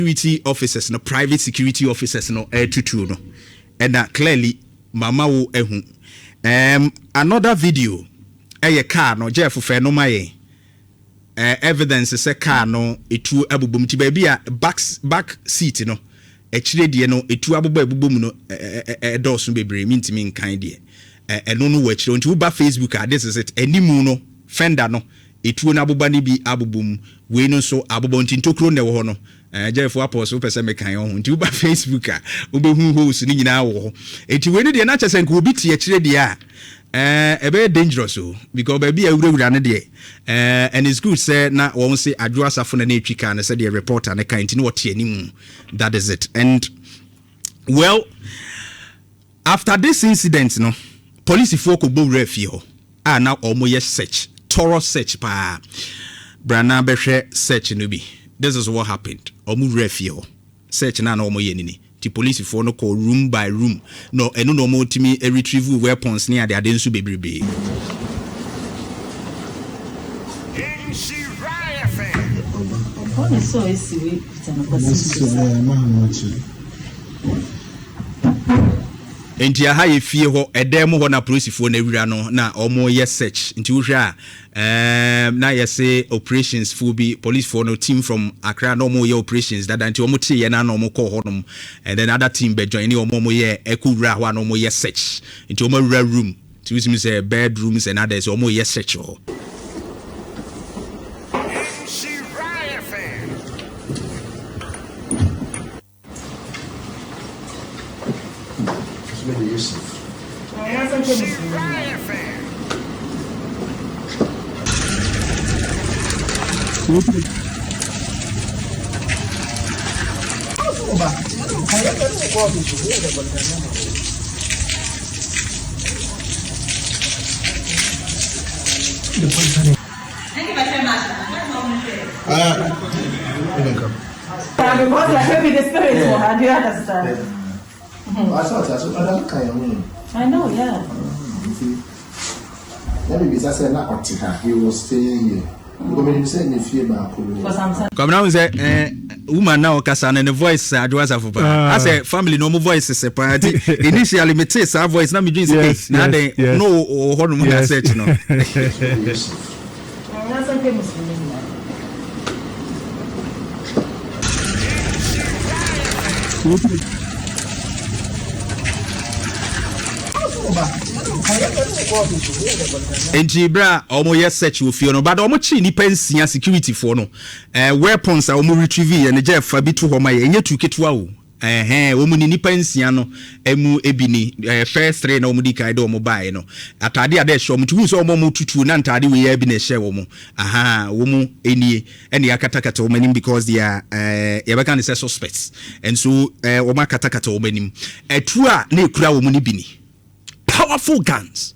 security officers, no private security officers, no tutu no, and that clearly mama wo ehu. Another video, a car no Jeff for no my evidence is a car no etu abubum ti baby a back seat no actually de no etu abubum no dosun bebre mintimi nkan de eno no wachire nti uba Facebook this is it animu no fender no etu na abuba ni bi abubum we no so abubo nti ntokro ne wo ho no Jeff apostle pese mekan ho nti uba Facebook a ubehu host ni nyina wo enti we ni de na chese nko obi tie akire de a very dangerous because baby awurawura ne de and it's good say na won say adwo asafo na etwika na say the reporter na kan nti no wote animu. That is it. And well, after this incident no police folk go refi ho na omo ye search thorough search pa brana behwe search no bi. This is what happened. Omo refi ho search na omo ye nini. The police for no call room by room. No, and no more to me retrieve weapons near the Adensu baby. Enti ya haye fie ho edem ho na police fo na wira no na omo ye search nti wo hwa na ye say operations fo bi police for no team from Accra no mo ye operations that nti omo tie ye na no mo call ho no and then other team be join omo ye ekura ho na omo ye search nti omo wira room nti we say bedrooms and others omo ye search ho. I know, yeah. He was staying here. Come now, say, woman now, Cassan and the voice, I do as a family, no more voice is a party. Initially, me say, our voice, now me doing this. Now they know or hormone search, no. Enjibra omo yes search wo fie no but omo chi ni pensia security for no weapons a omo retrieve and Jeff abi to ho ma ye enye tuketua wo omo ni pensia no emu ebini first three na omo di kai do omo bae no atade ade hye omo tuhu so omo tutu na ntade we ya bi na hye wo mo wo mu enie ene akatakata omo nim because they are ye be kan say suspects and so omo akatakata omo nim etu a na ekura wo mu ni bini powerful guns.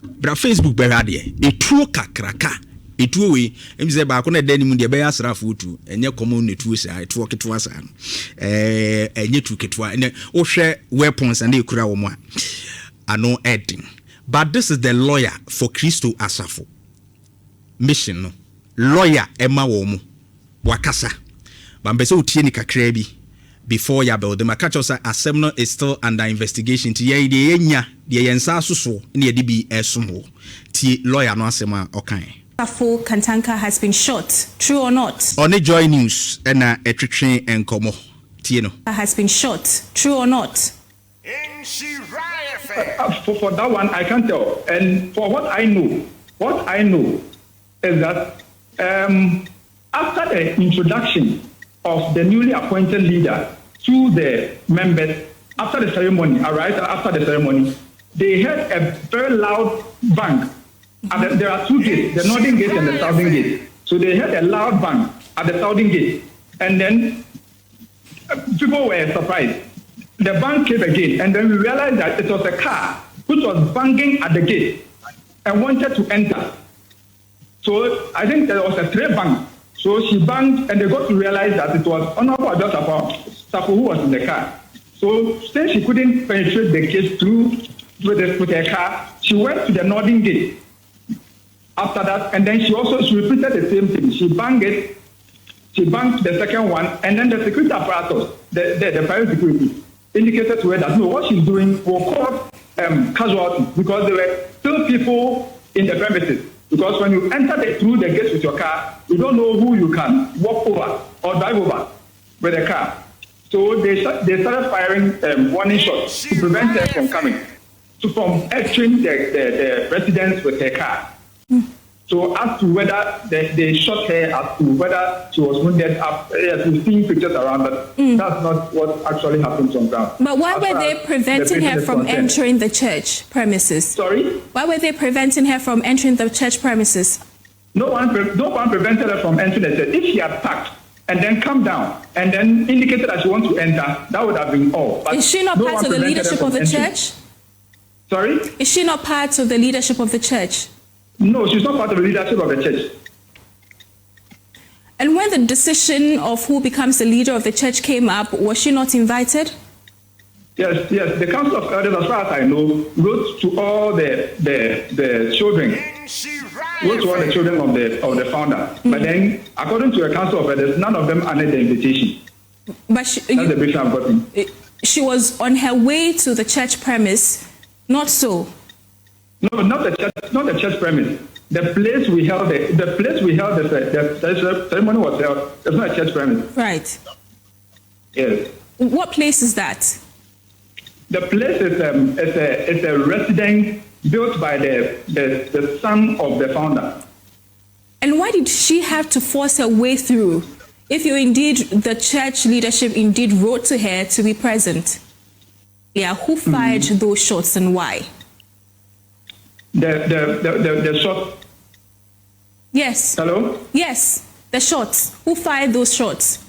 But Facebook berade etuo kakraka etuo we emze ba ko na dani mu de be asrafo tu enye common netuo sa etuo ketwa sa enye tu ketwa ene wo hwe weapons and ekura wo mu a ano ending. But this is the lawyer for Christo Asafo mission no lawyer ema wo mu wakasa ba mbese otie ni kakra bi before ya build the makacho assembly is still under investigation to ye de yenya de yensa soso na ye de bi esom ti lawyer no asema okan Kantanka has been shot, true or not? On the Joy News na etwetwe enkomo tie no has been shot, true or not? For that one I can't tell, and for what I know is that after the introduction of the newly appointed leader to the members after the ceremony, after the ceremony, they heard a very loud bang. And there are two gates, the northern gate and the southern gate. So they heard a loud bang at the southern gate. And then people were surprised. The bang came again, and then we realized that it was a car which was banging at the gate and wanted to enter. So I think there was a three bang. So she banged, and they got to realize that it was Honorable Sapo who was in the car. So since she couldn't penetrate the gate through with her car, she went to the northern gate. After that, and then she repeated the same thing. She banged it She banked the second one, and then the security apparatus, the private security, indicated to her that no, what she's doing will cause casualties because there were still people in the premises. Because when you enter through the gates with your car, you don't know who you can walk over or drive over with a car. So they started firing warning shots to prevent her from coming, from entering the residence with her car. So as to whether they shot her, as to whether she was wounded, we've seen pictures around, but that's not what actually happened on ground. But why were they preventing her from entering the church premises? Sorry? Why were they preventing her from entering the church premises? No one prevented her from entering the church. If she had packed and then come down and then indicated that she wants to enter, that would have been all. But is she not part of the leadership of the church? Sorry? Is she not part of the leadership of the church? No, she's not part of the leadership of the church. And when the decision of who becomes the leader of the church came up, was she not invited? Yes. The Council of Elders, as far as I know, wrote to all the children, of the founder. But then, according to the Council of Elders, none of them honored the invitation. But that's the brief I've gotten. She was on her way to the church premise, not so. No, not the church premise. The place we held the ceremony was held. It's not a church premise. Right. Yes. What place is that? The place is a residence built by the son of the founder. And why did she have to force her way through? If the church leadership indeed wrote to her to be present. Yeah, who fired those shots and why? The shot. Yes. Hello? Yes, the shots. Who fired those shots?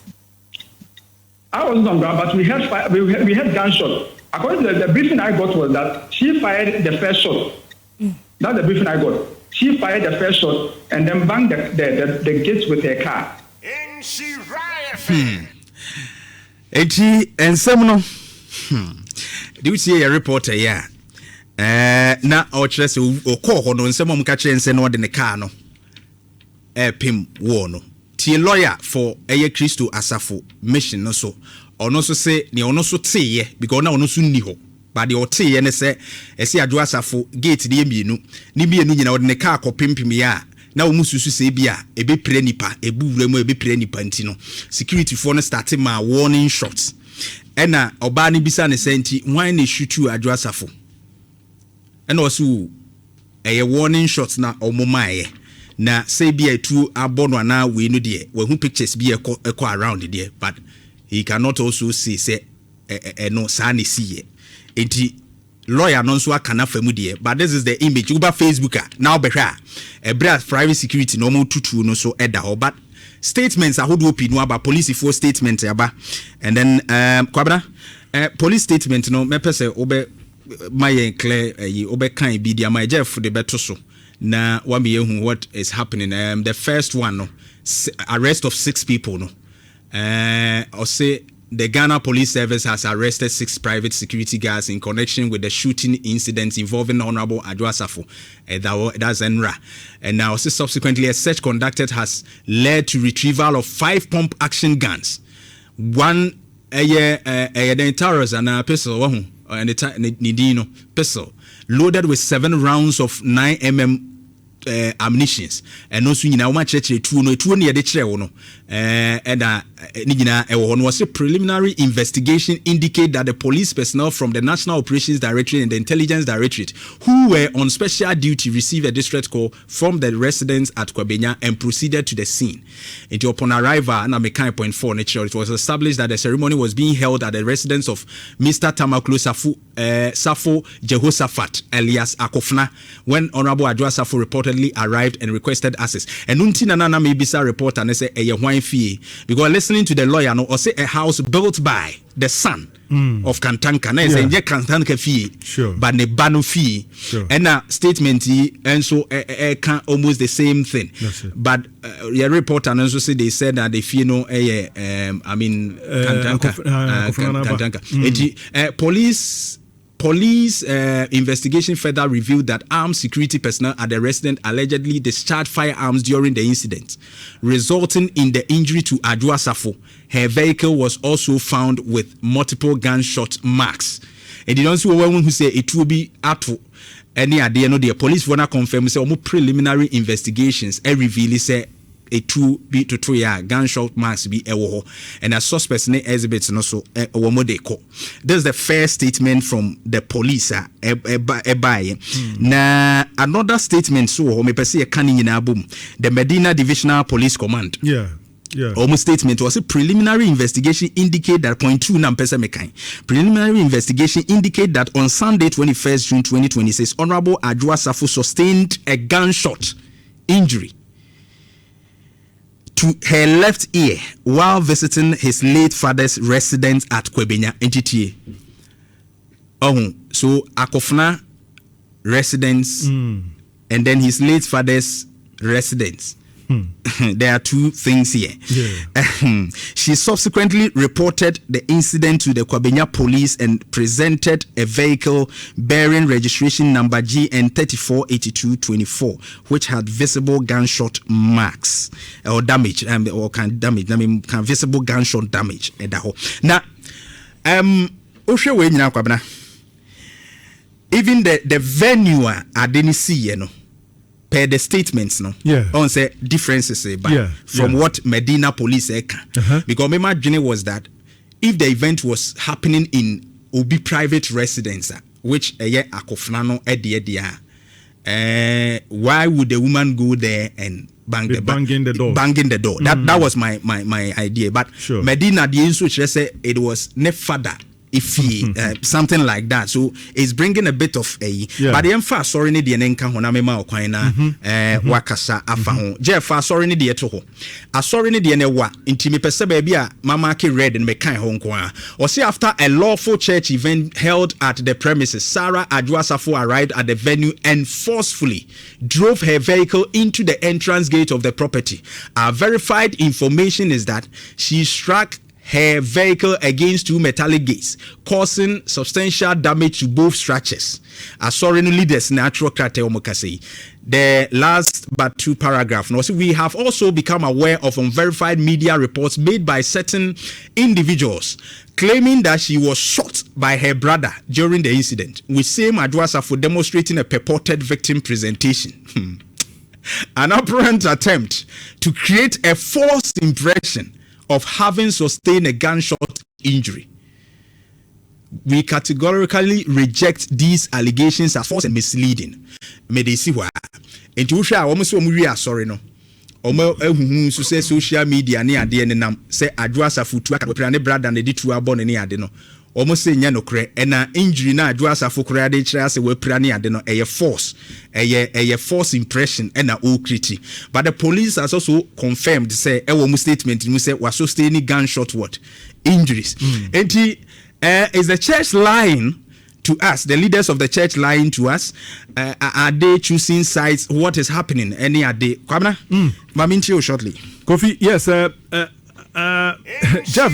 I wasn't on ground, but we had gunshots. According to the briefing I got was that she fired the first shot. That's the briefing I got. She fired the first shot and then banged the gates with her car. And some do you see a reporter? Yeah. Na ochre se okọ ho no nsemo mka kire nse no de ne car no pim wo no tie lawyer for eye Kristo asafo mission no so ono so se ne ono so teye because na ono so ni ho but the oteye ne se ese adwo asafo gate de mienu ni mienu nyina de ne car ko pimpim ya na wo mususu se bia ebe pre nipa ebu wura ebe pre nipa ntino security for no start ma warning shots ena oba ne bisa ne senti why ne shoot adwo asafo. And also a warning shots na omomaye na say be a true abono na we no there we who pictures be echo around there but he cannot also see say no sane see enti lawyer no so aka na famu there but this is the image uba Facebook now be hwa e private security no mo tutu no so eda ho but statements are hold open no about police for statement aba and then kwabra police statement no me pese obe my clear obekan bi dia my Jeff the beto so na wa me hu what is happening the first one no arrest of 6 people no or say the Ghana Police Service has arrested 6 private security guards in connection with the shooting incident involving Honorable Adwo Asafo that's Nhyira and now subsequently a search conducted has led to retrieval of 5 pump action guns, 1 terrorist and a pistol and the pistol loaded with 7 rounds of 9mm ammunitions and also nyina wo ma church two no ne de kire wo no ni nyina e wo no was a preliminary investigation indicate that the police personnel from the National Operations Directorate and the Intelligence Directorate who were on special duty received a distress call from the residents at Kwabenya and proceeded to the scene. Upon arrival na mekan point 4 nature it was established that the ceremony was being held at the residence of Mr. Tamaklo Safo Jehoshaphat alias Akofna when Honorable Adwo Asafo reportedly arrived and requested access. And untina nana maybe sa reporter and say a wine fee because listening to the lawyer no or say a house built by the son of Kantanka. Na say Kantanka fee sure. But ne banu fee sure. And na statement and so can almost the same thing. But your reporter and also say they said that they fee no Kantanka. Kantanka. Police police investigation further revealed that armed security personnel at the residence allegedly discharged firearms during the incident, resulting in the injury to Adwoa Safo. Her vehicle was also found with multiple gunshot marks. And you don't see one who say it will be at any idea. No, the police wanna confirm say almost preliminary investigations reveal say a 2 to 3 year gunshot marks be a war, and a suspect name exhibits no so this is the first statement from the police. Na another statement so me pese the Medina Divisional Police Command. Almost statement was a preliminary investigation indicate that preliminary investigation indicate that on Sunday 21st June 2026 Honorable Adwoa Safo sustained a gunshot injury to her left ear while visiting his late father's residence at Kwebenya NTTA. So Akofna residence and then his late father's residence. There are two things here. She subsequently reported the incident to the Kwebenya police and presented a vehicle bearing registration number GN 348224, which had visible gunshot marks or damage, or can visible gunshot damage. Now, even the venue I didn't see, you know. Per the statements, no, on say differences from what Medina police because my imagining was that if the event was happening in Obi private residence, which Akofnano why would the woman go there and banging the door? That was my idea. But Medina the which say it was father. If he something like that, so it's bringing a bit of a but the emphasize sorry ni the nenka hona mema okwana wakasa afa ho Jeff sorry ni the to ho sorry ni the ne wa intimi pese ba bia mama ke read and me kan ho nko a or say after a lawful church event held at the premises, Sarah Adwoa Safo arrived at the venue and forcefully drove her vehicle into the entrance gate of the property. Our verified information is that she struck her vehicle against two metallic gates, causing substantial damage to both structures. Sorry, leaders natural character omokase. The last but two paragraphs. Now, we have also become aware of unverified media reports made by certain individuals claiming that she was shot by her brother during the incident, with same Adwoa Safo demonstrating a purported victim presentation. An apparent attempt to create a false impression of having sustained a gunshot injury. We categorically reject these allegations as false and misleading. May they see why. And to share almost sorry no. Omo so say social media ne ade ne nam say Adwoa Safo tu aka ne brother ne di tu abon ne ade no. Almost say nya no kre na injury na Adwoa Safo kre ade kira say we pra ne ade no eye force eye false impression na all criti. But the police has also confirmed say e statement mu say was sustaining gunshot what injuries. Is the church lying to us? The leaders of the church lying to us? Are they choosing sides? What is happening? Any are they? Kwabena, Mamintio shortly. Kofi, yes. Jeff,